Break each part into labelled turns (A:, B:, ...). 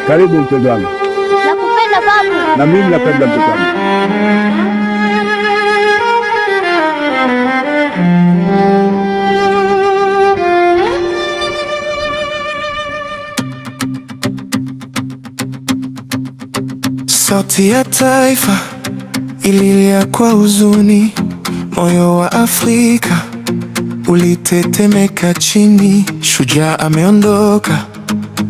A: Karibu mtoto wangu.
B: Nakupenda babu.
A: Na mimi napenda mtoto wangu.
C: Sauti ya taifa ililia kwa huzuni, moyo wa Afrika ulitetemeka chini. Shujaa ameondoka,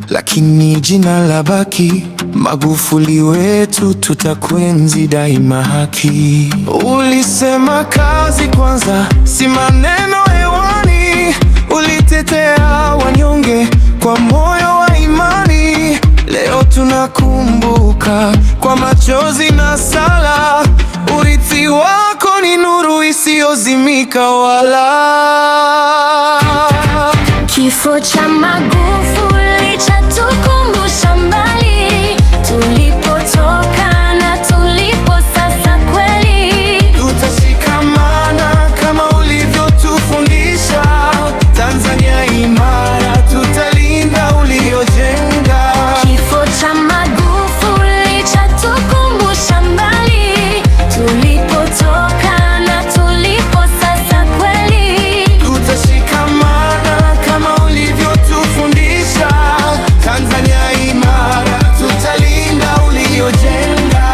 C: lakini jina la baki. Magufuli wetu, tutakuenzi daima haki. Ulisema kazi kwanza, si maneno hewani. Ulitetea wanyonge kwa moyo wa imani. Leo tunakumbuka kwa machozi na sala. Urithi wako ni nuru isiyozimika wala.
B: Kifo cha Magufuli chatukumbusha mbali tulipotoka na tulipo sasa. Kweli
C: tutashikamana kama ulivyotufundisha. Tanzania imara, tutalinda uliojenga.
B: Kifo cha Magufuli chatukumbusha mbali tulipotoka na tulipo sasa. Kweli
C: tutashikamana kama ulivyotufundisha. Tanzania imara, tutalinda uliojenga.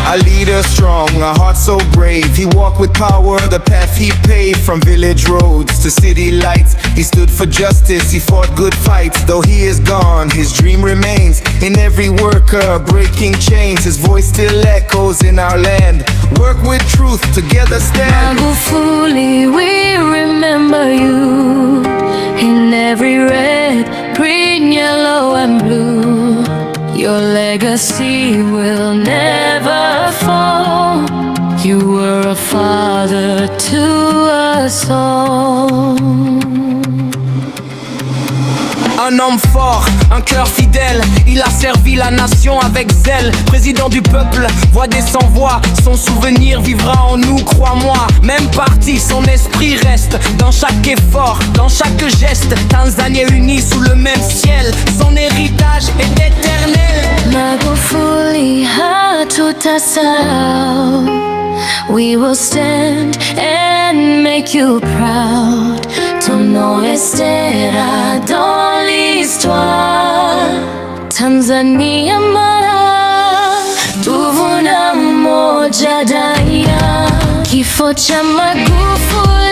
C: A leader strong, a heart so brave. He walked with power, the path he paved. From village roads to city lights, he stood for justice, he fought good fights. Though he is gone, his dream remains in every worker, breaking chains. His voice still echoes in our land. Work with truth, together stand.
B: Magufuli, we remember you in every red, green, yellow and blue. Your legacy will never fall. You were a father to us all.
D: Un homme fort, un cœur fidèle, il a servi la nation avec zèle. Président du peuple, voix des sans-voix, son souvenir vivra en nous, crois-moi. Même parti, son esprit reste dans chaque effort, dans chaque geste. Tanzanie unie sous le même ciel, son héritage est éternel.
B: Magufuli, hatutasahau. We will stand and make you proud. Ton nom restera dans l'histoire. Tanzania mara, tuvuna umoja daima. Kifo cha Magufuli